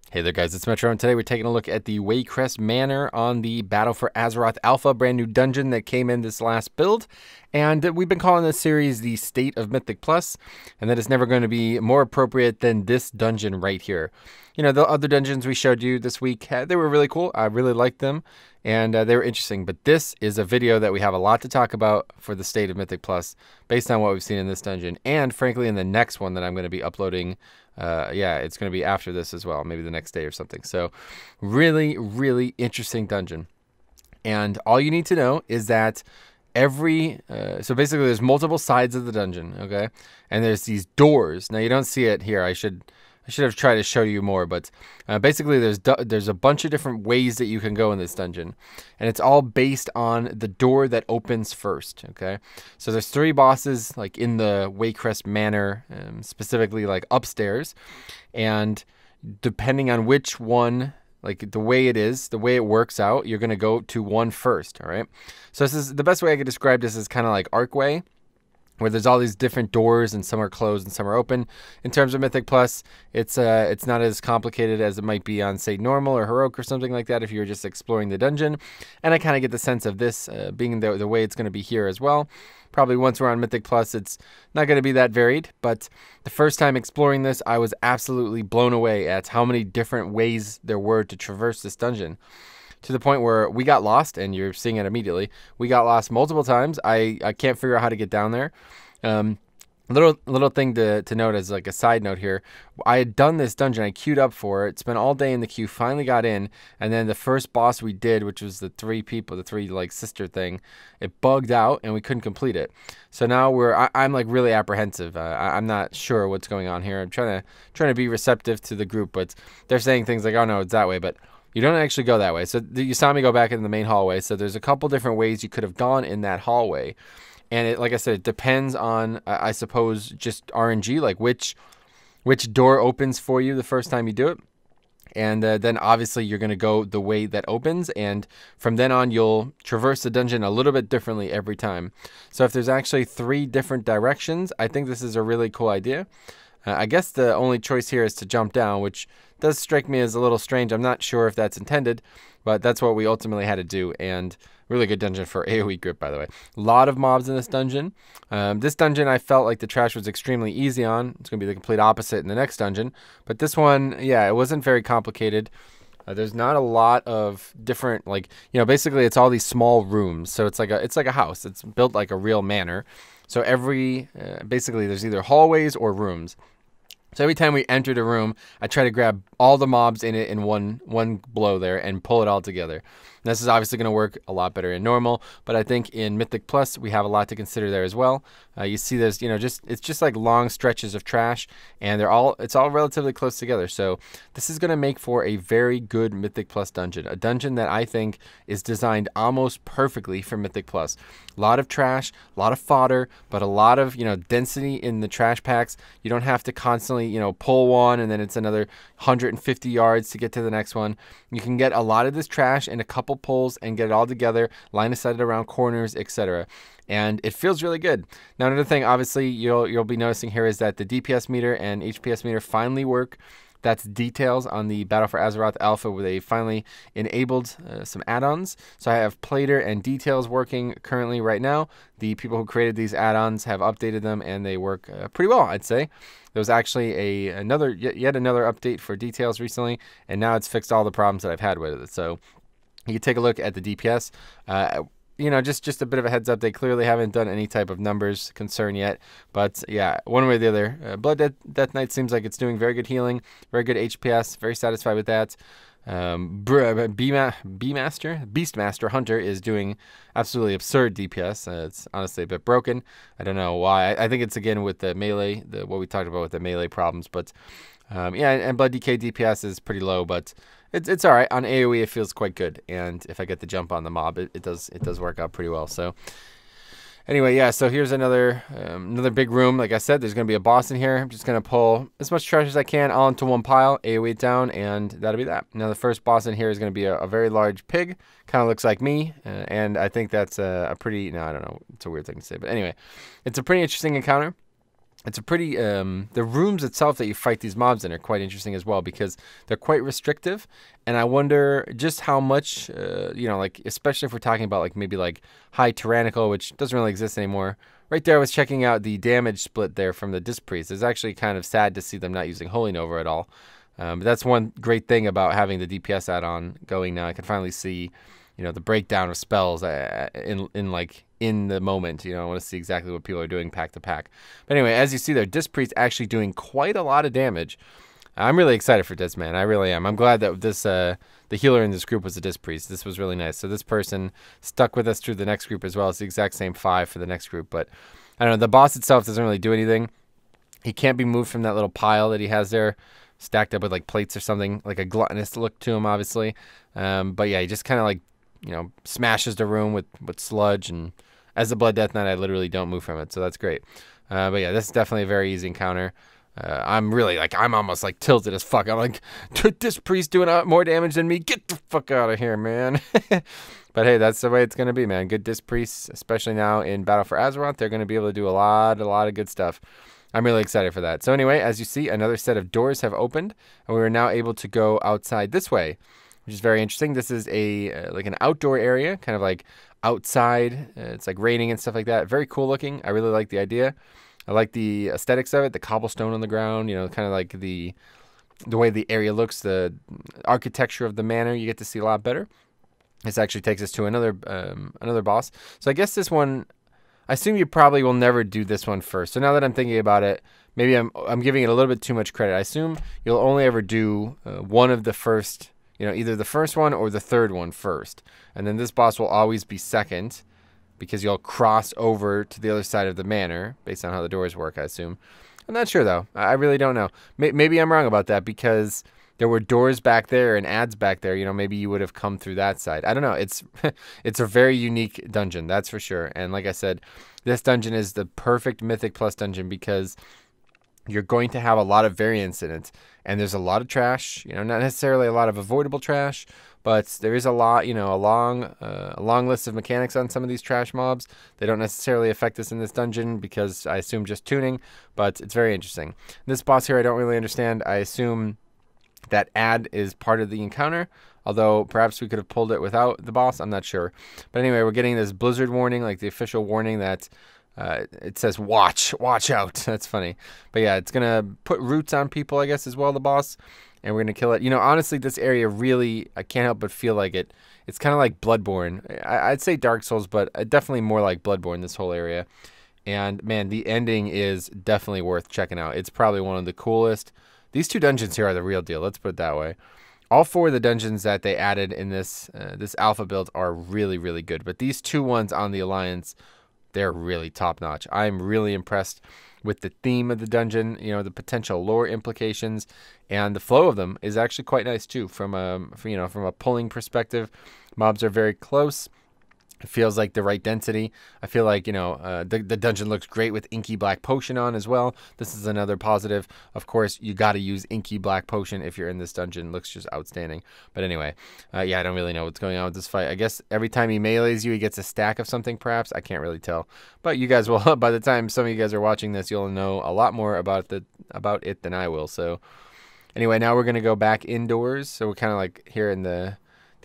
Hey there guys, it's Metro, and today we're taking a look at the Waycrest Manor on the Battle for Azeroth Alpha, brand new dungeon that came in this last build. And we've been calling this series the State of Mythic Plus, and that is never going to be more appropriate than this dungeon right here. You know, the other dungeons we showed you this week, they were really cool. I really liked them, and they were interesting. But this is a video that we have a lot to talk about for the State of Mythic Plus, based on what we've seen in this dungeon, and frankly in the next one that I'm going to be uploading. Yeah, it's going to be after this as well, maybe the next day or something. So really, really interesting dungeon. And all you need to know is that so basically there's multiple sides of the dungeon, okay? And there's these doors. Now you don't see it here. I should have tried to show you more, but basically there's a bunch of different ways that you can go in this dungeon, and it's all based on the door that opens first, okay? So there's 3 bosses like in the Waycrest Manor, specifically like upstairs, and depending on which one, like the way it works out, you're gonna go to one first, all right? So this is the best way I could describe this is kind of like Arcway, where there's all these different doors and some are closed and some are open. In terms of Mythic Plus, it's not as complicated as it might be on, say, normal or heroic or something like that if you were just exploring the dungeon. And I kind of get the sense of this being the way it's going to be here as well. Probably once we're on Mythic Plus, it's not going to be that varied, but the first time exploring this, I was absolutely blown away at how many different ways there were to traverse this dungeon. To the point where we got lost, and you're seeing it immediately. We got lost multiple times. I can't figure out how to get down there. Little thing to note as like a side note here. I had done this dungeon. I queued up for it. Spent all day in the queue. Finally got in, and then the first boss we did, which was the 3 people, the 3 like sister thing, it bugged out and we couldn't complete it. So now I'm like really apprehensive. I'm not sure what's going on here. I'm trying to be receptive to the group, but they're saying things like, "Oh no, it's that way," but you don't actually go that way. So you saw me go back in the main hallway. So there's a couple different ways you could have gone in that hallway. And like I said, it depends on, I suppose, just RNG, like which door opens for you the first time you do it. And then obviously you're going to go the way that opens. And from then on, you'll traverse the dungeon a little bit differently every time. So if there's actually 3 different directions, I think this is a really cool idea. I guess the only choice here is to jump down, which does strike me as a little strange. I'm not sure if that's intended, but that's what we ultimately had to do. And really good dungeon for AoE grip, by the way. A lot of mobs in this dungeon. This dungeon, I felt like the trash was extremely easy on. It's going to be the complete opposite in the next dungeon. But this one, yeah, it wasn't very complicated. There's not a lot of different, like, you know, basically it's all these small rooms. So it's like a house. It's built like a real manor. So basically there's either hallways or rooms. So every time we entered a room, I try to grab all the mobs in it in one blow there and pull it all together. And this is obviously going to work a lot better in normal, but I think in Mythic Plus we have a lot to consider there as well. You see there's, you know, it's just like long stretches of trash, and it's all relatively close together. So this is going to make for a very good Mythic Plus dungeon, a dungeon that I think is designed almost perfectly for Mythic Plus. A lot of trash, a lot of fodder, but a lot of, you know, density in the trash packs. You don't have to constantly, you know, pull one and then it's another 150 yards to get to the next one. You can get a lot of this trash in a couple pulls and get it all together, line of sight around corners, etc. And it feels really good. Now, another thing, obviously, you'll be noticing here is that the DPS meter and HPS meter finally work. That's details on the Battle for Azeroth Alpha, where they finally enabled some add-ons. So I have Plater and Details working currently right now. The people who created these add-ons have updated them, and they work pretty well, I'd say. There was actually yet another update for Details recently, and now it's fixed all the problems that I've had with it. So you can take a look at the DPS. You know, just a bit of a heads up. They clearly haven't done any type of numbers concern yet. But yeah, one way or the other, Blood Death Knight seems like it's doing very good healing, very good HPS, very satisfied with that. Beastmaster Hunter is doing absolutely absurd DPS. It's honestly a bit broken. I don't know why. I think it's again with the melee, what we talked about with the melee problems. But yeah, and Blood DK DPS is pretty low, but it's all right. On AoE, it feels quite good, and if I get the jump on the mob, it does work out pretty well. So anyway, yeah, so here's another big room. Like I said, there's going to be a boss in here. I'm just going to pull as much trash as I can all into one pile, AoE it down, and that'll be that. Now, the first boss in here is going to be a very large pig. Kind of looks like me, and I think that's a pretty, no, I don't know. It's a weird thing to say, but anyway, it's a pretty interesting encounter. it's a pretty, the rooms itself that you fight these mobs in are quite interesting as well, because they're quite restrictive, and I wonder just how much, you know, like, especially if we're talking about, like, maybe, like, high tyrannical, which doesn't really exist anymore. Right there, I was checking out the damage split there from the Disc Priest. It's actually kind of sad to see them not using Holy Nova at all. But that's one great thing about having the DPS add-on going now. I can finally see, you know, the breakdown of spells in the moment. You know, I want to see exactly what people are doing pack to pack. But anyway, as you see there, Disc Priest actually doing quite a lot of damage. I'm really excited for this, man. I really am. I'm glad that this the healer in this group was a Disc Priest. This was really nice. So this person stuck with us through the next group as well. It's the exact same 5 for the next group. But I don't know. The boss itself doesn't really do anything. He can't be moved from that little pile that he has there, stacked up with like plates or something, like a gluttonous look to him, obviously. But yeah, he just kind of like, you know, smashes the room with sludge. And as a Blood Death Knight, I literally don't move from it. So that's great. But yeah, this is definitely a very easy encounter. I'm really like, I'm almost like tilted as fuck. I'm like, this priest doing more damage than me. Get the fuck out of here, man. But hey, that's the way it's going to be, man. Good Disc Priests, especially now in Battle for Azeroth, they're going to be able to do a lot of good stuff. I'm really excited for that. So anyway, as you see, another set of doors have opened, and we are now able to go outside this way, which is very interesting. This is a like an outdoor area, kind of like outside. It's like raining and stuff like that. Very cool looking. I really like the idea. I like the aesthetics of it, the cobblestone on the ground, you know, kind of like the way the area looks, the architecture of the manor, you get to see a lot better. This actually takes us to another boss. So I guess this one, I assume you probably will never do this one first. So now that I'm thinking about it, maybe I'm giving it a little bit too much credit. I assume you'll only ever do one of the first, you know, either the first one or the third one first. And then this boss will always be second, because you'll cross over to the other side of the manor, based on how the doors work, I assume. I'm not sure, though. I really don't know. Maybe I'm wrong about that, because there were doors back there and ads back there. You know, maybe you would have come through that side. I don't know. It's it's a very unique dungeon, that's for sure. And like I said, this dungeon is the perfect Mythic Plus dungeon, because you're going to have a lot of variance in it. And there's a lot of trash, you know, not necessarily a lot of avoidable trash, but there is a lot, you know, a long list of mechanics on some of these trash mobs. They don't necessarily affect us in this dungeon, because I assume just tuning, but it's very interesting. This boss here I don't really understand. I assume that ad is part of the encounter, although perhaps we could have pulled it without the boss. I'm not sure. But anyway, we're getting this blizzard warning, like the official warning that it says watch out. That's funny. But yeah, it's gonna put roots on people, I guess, as well, the boss, and we're gonna kill it. You know, honestly, this area really, I can't help but feel like it's kind of like Bloodborne. I'd say Dark Souls, but definitely more like Bloodborne, this whole area. And man, the ending is definitely worth checking out. It's probably one of the coolest. These 2 dungeons here are the real deal, let's put it that way. All 4 of the dungeons that they added in this this alpha build are really, really good, but these 2 ones on the Alliance, they're really top-notch. I'm really impressed with the theme of the dungeon, you know, the potential lore implications, and the flow of them is actually quite nice too. From a pulling perspective, mobs are very close. It feels like the right density. I feel like, you know, the dungeon looks great with Inky Black Potion on as well. This is another positive. Of course, you got to use Inky Black Potion if you're in this dungeon. It looks just outstanding. But anyway, yeah, I don't really know what's going on with this fight. I guess every time he melees you, he gets a stack of something, perhaps. I can't really tell. But you guys will, by the time some of you guys are watching this, you'll know a lot more about it than I will. So anyway, now we're going to go back indoors. So we're kind of like here in the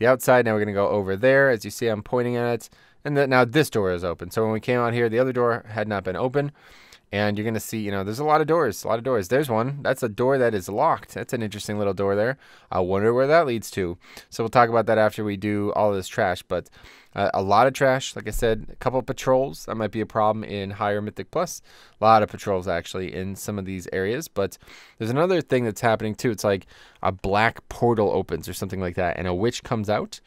outside. Now we're going to go over there. As you see, I'm pointing at it. And now this door is open. So when we came out here, the other door had not been open. And you're going to see, you know, there's a lot of doors. There's one. That's a door that is locked. That's an interesting little door there. I wonder where that leads to. So we'll talk about that after we do all this trash. But a lot of trash. Like I said, a couple of patrols. That might be a problem in higher Mythic Plus. A lot of patrols, actually, in some of these areas. But there's another thing that's happening, too. It's like a black portal opens or something like that. And a witch comes out.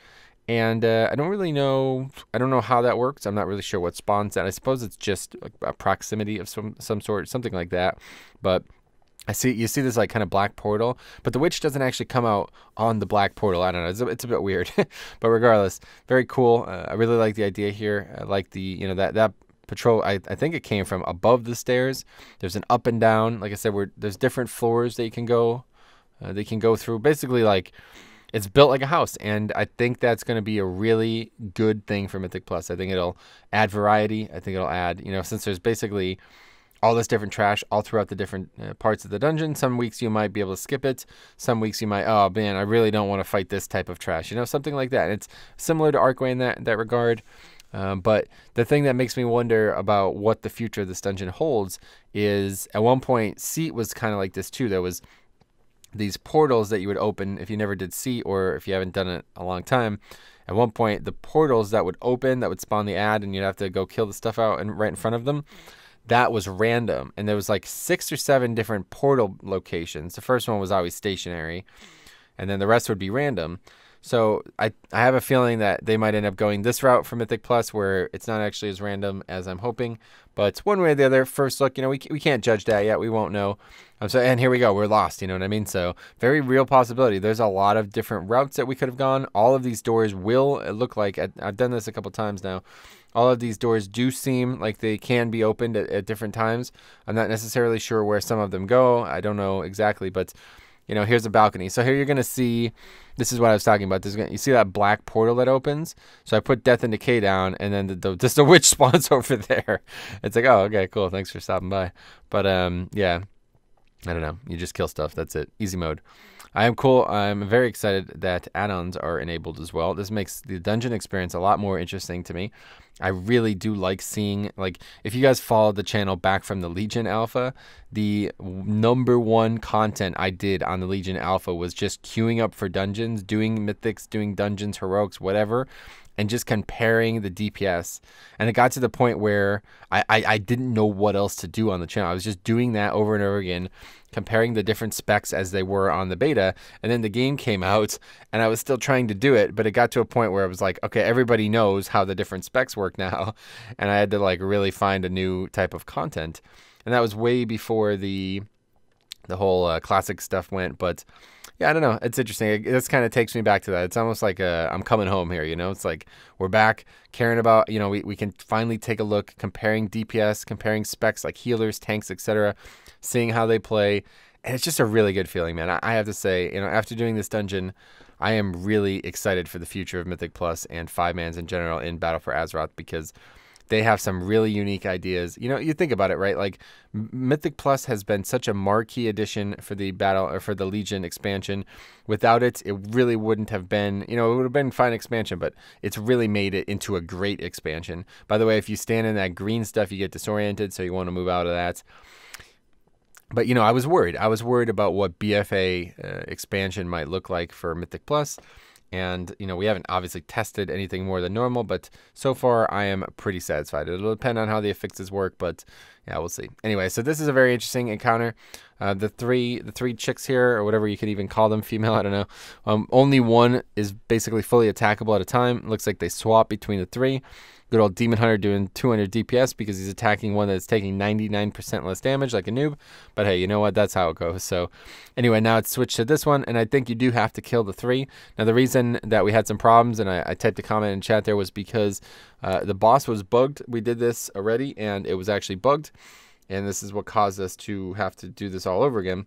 And I don't really know. I don't know how that works. I'm not really sure what spawns that. I suppose it's just a proximity of some sort, something like that. But you see this like kind of black portal, but the witch doesn't actually come out on the black portal. I don't know. It's a bit weird, but regardless, very cool. I really like the idea here. I like the, you know, that patrol. I think it came from above the stairs. There's an up and down. Like I said, there's different floors that you can go. They can go through. Basically, like, it's built like a house, and I think that's going to be a really good thing for Mythic Plus. I think it'll add variety. I think it'll add, you know, since there's basically all this different trash all throughout the different parts of the dungeon. Some weeks you might be able to skip it. Some weeks you might, oh man, I really don't want to fight this type of trash, you know, something like that. And it's similar to Arcway in that regard. But the thing that makes me wonder about what the future of this dungeon holds is, at one point, Seat was kind of like this too. There was these portals that you would open if you never did Seat, or if you haven't done it a long time. At one point, the portals that would open, that would spawn the ad, and you'd have to go kill the stuff out and right in front of them, that was random. And there was like 6 or 7 different portal locations. The first one was always stationary, and then the rest would be random. So I have a feeling that they might end up going this route for Mythic Plus, where it's not actually as random as I'm hoping. But one way or the other, first look, you know, we can't judge that yet. We won't know. And here we go. We're lost. You know what I mean? So very real possibility. There's a lot of different routes that we could have gone. All of these doors will look like, I've done this a couple times now, all of these doors do seem like they can be opened at different times. I'm not necessarily sure where some of them go. I don't know exactly, but you know, here's a balcony. So here you're going to see, this is what I was talking about. You see that black portal that opens? So I put Death and Decay down, and then just the witch spawns over there. It's like, oh, okay, cool. Thanks for stopping by. But yeah, I don't know. You just kill stuff. That's it. Easy mode. I am cool. I'm very excited that add-ons are enabled as well. This makes the dungeon experience a lot more interesting to me. I really do like seeing, like, if you guys followed the channel back from the Legion Alpha, the #1 content I did on the Legion Alpha was just queuing up for dungeons, doing mythics, doing dungeons, heroics, whatever, and just comparing the DPS. And it got to the point where I didn't know what else to do on the channel. I was just doing that over and over again, comparing the different specs as they were on the beta. And then the game came out, and I was still trying to do it, but it got to a point where I was like, okay, everybody knows how the different specs work now. And I had to like really find a new type of content. And that was way before the whole classic stuff went. But yeah, I don't know. It's interesting. This kind of takes me back to that. It's almost like I'm coming home here, you know? It's like we're back caring about, you know, we can finally take a look, comparing DPS, comparing specs like healers, tanks, etc., seeing how they play. And it's just a really good feeling, man. I have to say, you know, after doing this dungeon, I am really excited for the future of Mythic Plus and 5-mans in general in Battle for Azeroth, because they have some really unique ideas. You know, you think about it, right? Like Mythic Plus has been such a marquee addition for the Battle or for the Legion expansion. Without it, it really wouldn't have been, you know, it would have been a fine expansion, but it's really made it into a great expansion. By the way, if you stand in that green stuff, you get disoriented, so you want to move out of that. But, you know, I was worried. I was worried about what BFA expansion might look like for Mythic Plus. And, you know, we haven't obviously tested anything more than normal, but so far I am pretty satisfied. It'll depend on how the affixes work, but yeah, we'll see. Anyway, so this is a very interesting encounter. The three chicks here, or whatever you could even call them, female, I don't know. Only one is basically fully attackable at a time. It looks like they swap between the 3. Good old Demon Hunter doing 200 DPS because he's attacking one that's taking 99% less damage like a noob. But hey, you know what? That's how it goes. So anyway, now it's switched to this one, and I think you do have to kill the 3. Now, the reason that we had some problems, and I typed a comment in chat there, was because the boss was bugged. We did this already, and it was actually bugged. And this is what caused us to have to do this all over again.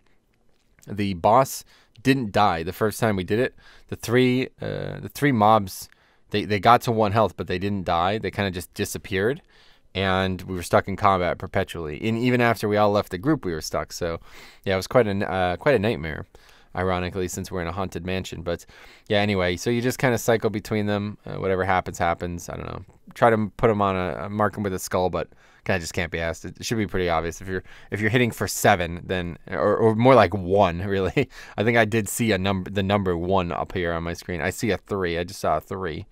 The boss didn't die the first time we did it. The three mobs, they got to 1 health, but they didn't die. They kind of just disappeared, and we were stuck in combat perpetually. And even after we all left the group, we were stuck. So yeah, it was quite a nightmare, ironically, since we're in a haunted mansion. But yeah, anyway, so you just kind of cycle between them. Whatever happens, happens. I don't know. Try to put them on mark them with a skull, but kind of just can't be asked. It should be pretty obvious if you're hitting for 7, then or more like 1, really. I think I did see the number 1 up here on my screen. I see a 3. I just saw a 3.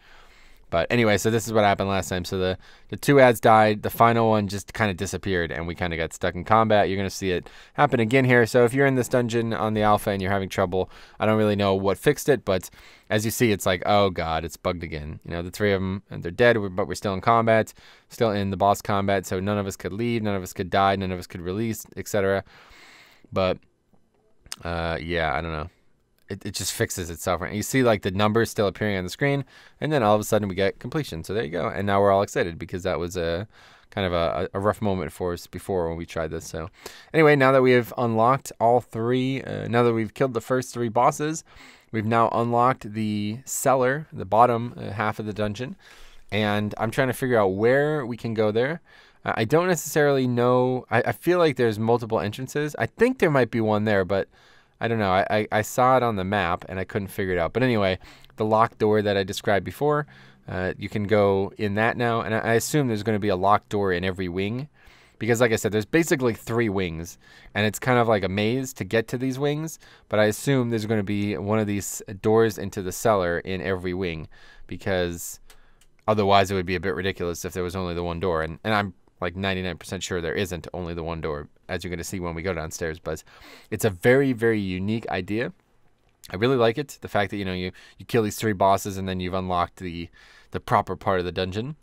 But anyway, so this is what happened last time. So the 2 ads died. The final one just kind of disappeared, and we kind of got stuck in combat. You're going to see it happen again here. So if you're in this dungeon on the alpha and you're having trouble, I don't really know what fixed it, but as you see, it's like, oh god, it's bugged again. You know, the 3 of them, they're dead, but we're still in combat, still in the boss combat, so none of us could leave, none of us could die, none of us could release, etc. But yeah, I don't know. It just fixes itself. Right? You see like the numbers still appearing on the screen, and then all of a sudden we get completion. So there you go. And now we're all excited because that was a kind of a rough moment for us before when we tried this. So anyway, now that we have unlocked all 3, now that we've killed the first 3 bosses, we've now unlocked the cellar, the bottom half of the dungeon. And I'm trying to figure out where we can go there. I don't necessarily know. I feel like there's multiple entrances. I think there might be one there, but I don't know. I saw it on the map and I couldn't figure it out. But anyway, the locked door that I described before, you can go in that now. And I assume there's going to be a locked door in every wing. Because like I said, there's basically 3 wings. And it's kind of like a maze to get to these wings. But I assume there's going to be one of these doors into the cellar in every wing. Because otherwise it would be a bit ridiculous if there was only the one door. And I'm like 99% sure there isn't only the one door, as you're going to see when we go downstairs. But it's a very, very unique idea. I really like it. The fact that, you kill these 3 bosses and then you've unlocked the proper part of the dungeon.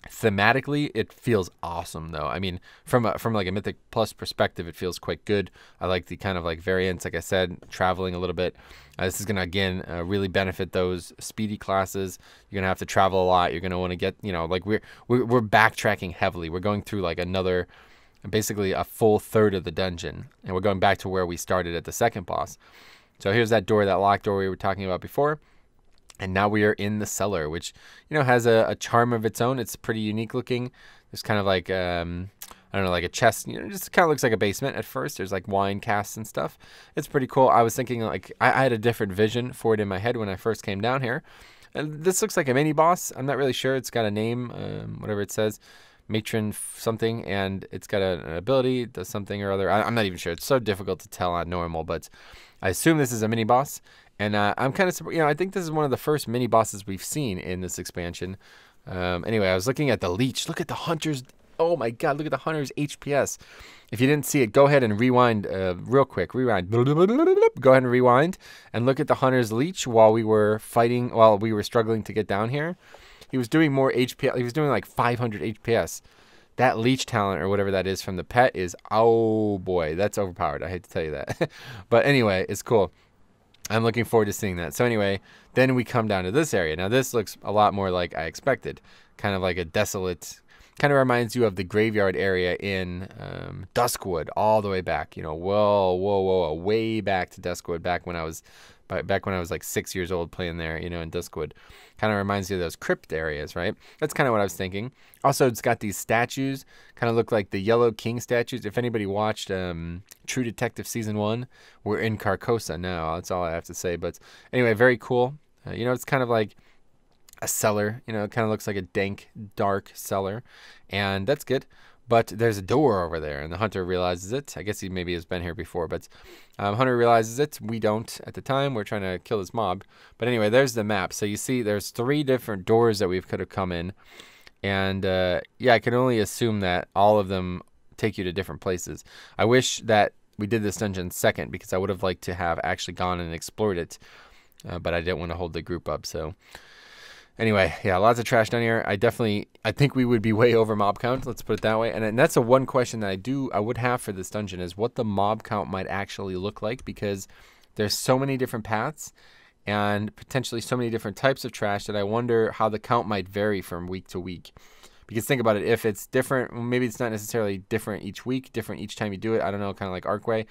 Thematically, it feels awesome, though. I mean, from like a Mythic Plus perspective, it feels quite good. I like the kind of like variants, like I said, traveling a little bit. This is going to, again, really benefit those speedy classes. You're going to have to travel a lot. You're going to want to get, like we're backtracking heavily. We're going through like another, basically a full third of the dungeon. And we're going back to where we started at the second boss. So here's that door, that locked door we were talking about before. And now we are in the cellar, which, has a charm of its own. It's pretty unique looking. There's kind of like, I don't know, like a chest. Just kind of looks like a basement at first. There's like wine casks and stuff. It's pretty cool. I was thinking like, I had a different vision for it in my head when I first came down here. And this looks like a mini boss. I'm not really sure. It's got a name, whatever it says. Matron something, and it's got an ability, does something or other. I'm not even sure. It's so difficult to tell on normal, but I assume this is a mini boss. And I'm kind of, I think this is one of the first mini bosses we've seen in this expansion. Anyway, I was looking at the leech. Look at the hunters. Oh my God, look at the hunter's HPS. If you didn't see it, go ahead and rewind real quick. Rewind. Go ahead and rewind and look at the hunter's leech while we were fighting, while we were struggling to get down here. He was doing more HPS. He was doing like 500 HPS. That leech talent or whatever that is from the pet is, oh boy, that's overpowered. I hate to tell you that. But anyway, it's cool. I'm looking forward to seeing that. So anyway, then we come down to this area. Now this looks a lot more like I expected. Kind of like a desolate, kind of reminds you of the graveyard area in Duskwood, all the way back. Whoa, way back to Duskwood, back when I was like 6 years old playing there, in Duskwood. Kind of reminds you of those crypt areas, right? That's kind of what I was thinking. Also, it's got these statues, kind of look like the Yellow King statues. If anybody watched True Detective Season 1, we're in Carcosa now. That's all I have to say. But anyway, very cool. It's kind of like a cellar. It kind of looks like a dank, dark cellar. And that's good. But there's a door over there, and the hunter realizes it. I guess he maybe has been here before, but hunter realizes it. We don't at the time. We're trying to kill this mob. But anyway, there's the map. So you see there's 3 different doors that we could have come in. And yeah, I can only assume that all of them take you to different places. I wish that we did this dungeon second, because I would have liked to have actually gone and explored it. But I didn't want to hold the group up, so... Anyway, yeah, lots of trash down here. I think we would be way over mob count. Let's put it that way. And that's the one question that I would have for this dungeon is what the mob count might actually look like, because there's so many different paths and potentially so many different types of trash that I wonder how the count might vary from week to week. Because think about it, if it's different, maybe it's not necessarily different each week, different each time you do it. I don't know, kind of like Arcway.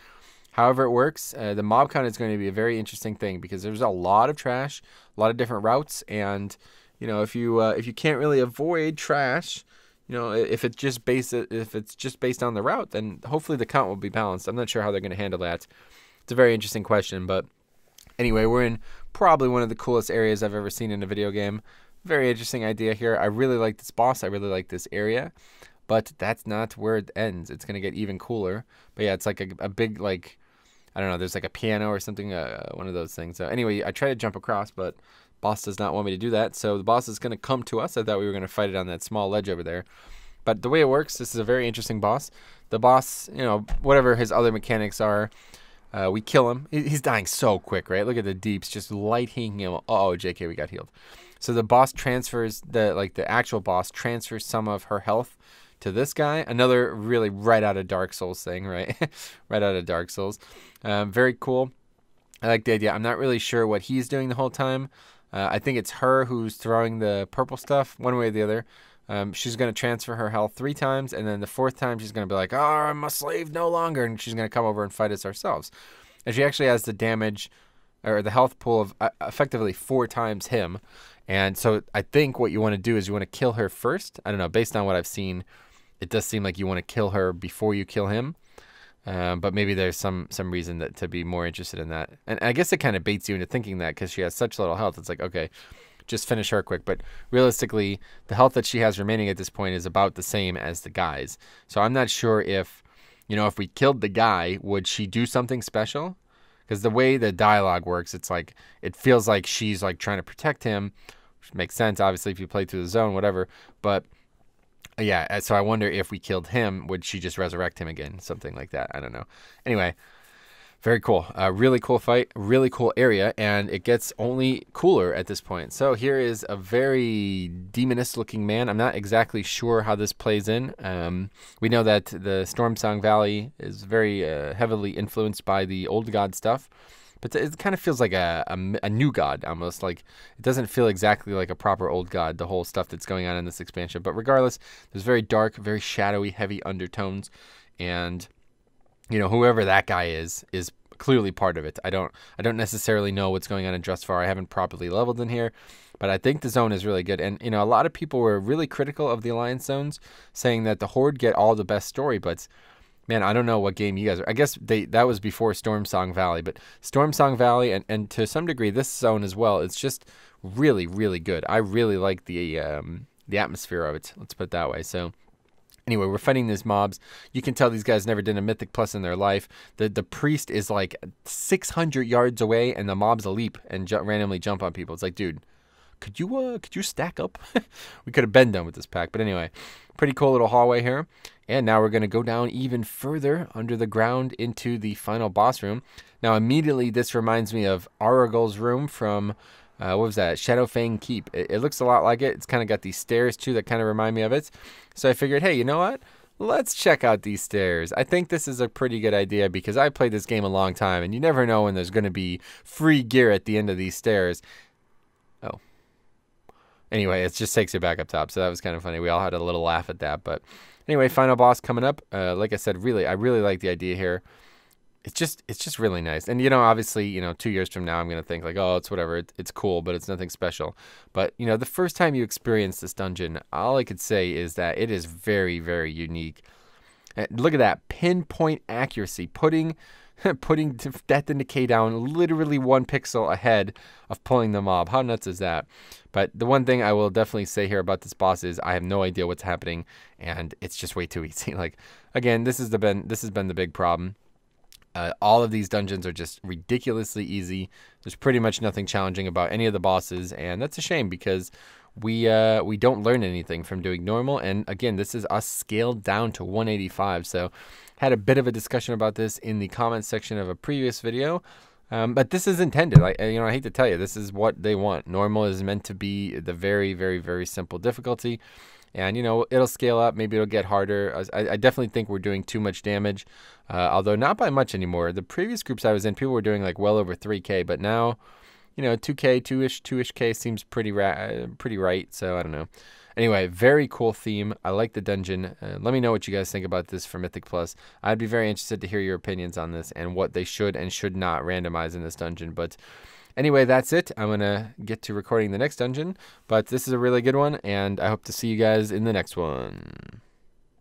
However it works, the mob count is going to be a very interesting thing, because there's a lot of trash, a lot of different routes, and if you can't really avoid trash, if it's just based on the route, then hopefully the count will be balanced. I'm not sure how they're going to handle that. It's a very interesting question, but anyway, we're in probably one of the coolest areas I've ever seen in a video game. Very interesting idea here. I really like this boss. I really like this area. But that's not where it ends. It's going to get even cooler. But yeah, it's like a big, like, I don't know, there's like a piano or something, one of those things. So anyway, I try to jump across, but boss does not want me to do that. So the boss is going to come to us. I thought we were going to fight it on that small ledge over there. But the way it works, this is a very interesting boss. The boss, whatever his other mechanics are, we kill him. He's dying so quick, right? Look at the deeps just lighting him. Oh, JK, we got healed. So the boss transfers, the actual boss transfers some of her health to this guy. Another really right out of Dark Souls thing, right? Right out of Dark Souls. Very cool. I like the idea. I'm not really sure what he's doing the whole time. I think it's her who's throwing the purple stuff, one way or the other. She's going to transfer her health 3 times, and then the 4th time she's going to be like, oh, I'm a slave no longer, and she's going to come over and fight us ourselves. And she actually has the damage, or the health pool of effectively 4 times him. And so I think what you want to do is you want to kill her first. I don't know, based on what I've seen, it does seem like you want to kill her before you kill him. But maybe there's some reason that to be more interested in that. And I guess it kind of baits you into thinking that because she has such little health. It's like, okay, just finish her quick. But realistically, the health that she has remaining at this point is about the same as the guys. So I'm not sure if, you know, if we killed the guy, would she do something special? Because the way the dialogue works, it's like, it feels like she's like trying to protect him, which makes sense, obviously, if you play through the zone, whatever. But yeah, so I wonder if we killed him, would she just resurrect him again? Something like that. I don't know. Anyway, very cool. Really cool fight, really cool area, and it gets only cooler at this point. So here is a very demonist-looking man. I'm not exactly sure how this plays in. We know that the Stormsong Valley is very heavily influenced by the old god stuff. But it kind of feels like a new god, almost. Like, it doesn't feel exactly like a proper old god, the whole stuff that's going on in this expansion. But regardless, there's very dark, very shadowy, heavy undertones. And, you know, whoever that guy is clearly part of it. I don't necessarily know what's going on in Drustvar. I haven't properly leveled in here. But I think the zone is really good. And, you know, a lot of people were really critical of the Alliance zones, saying that the Horde get all the best story, but... Man, I don't know what game you guys are. I guess that was before Stormsong Valley, but Stormsong Valley and to some degree this zone as well, it's just really, really good. I really like the atmosphere of it. Let's put it that way. So anyway, we're fighting these mobs. You can tell these guys never did a Mythic Plus in their life. The priest is like 600 yards away, and the mobs will leap and randomly jump on people. It's like, dude, could you stack up? We could have been done with this pack, but anyway, pretty cool little hallway here. And now we're going to go down even further under the ground into the final boss room. Now, immediately, this reminds me of Aragol's room from, what was that? Shadowfang Keep. It looks a lot like it. It's kind of got these stairs, too, that kind of remind me of it. So I figured, hey, you know what? Let's check out these stairs. I think this is a pretty good idea because I played this game a long time, and you never know when there's going to be free gear at the end of these stairs. Oh. Anyway, it just takes you back up top, so that was kind of funny. We all had a little laugh at that, but... Anyway, final boss coming up. Like I said, I really like the idea here. It's just really nice. And, you know, obviously, you know, 2 years from now, I'm going to think like, oh, it's whatever. It's cool, but it's nothing special. But, you know, the first time you experience this dungeon, all I could say is that it is very, very unique. And look at that pinpoint accuracy, putting Death and Decay down literally 1 pixel ahead of pulling the mob. How nuts is that? But the one thing I will definitely say here about this boss is I have no idea what's happening, and it's just way too easy. Like, again, this has been the big problem. All of these dungeons are just ridiculously easy. There's pretty much nothing challenging about any of the bosses, and that's a shame because we don't learn anything from doing normal. And again, this is us scaled down to 185. So had a bit of a discussion about this in the comments section of a previous video. But this is intended. I hate to tell you, this is what they want. Normal is meant to be the very, very, very simple difficulty. And, you know, it'll scale up. Maybe it'll get harder. I definitely think we're doing too much damage, although not by much anymore. The previous groups I was in, people were doing like well over 3K. But now, you know, 2K, 2-ish K seems pretty right. So I don't know. Anyway, very cool theme. I like the dungeon. Let me know what you guys think about this for Mythic Plus. I'd be very interested to hear your opinions on this and what they should and should not randomize in this dungeon. But anyway, that's it. I'm going to get to recording the next dungeon. But this is a really good one, and I hope to see you guys in the next one.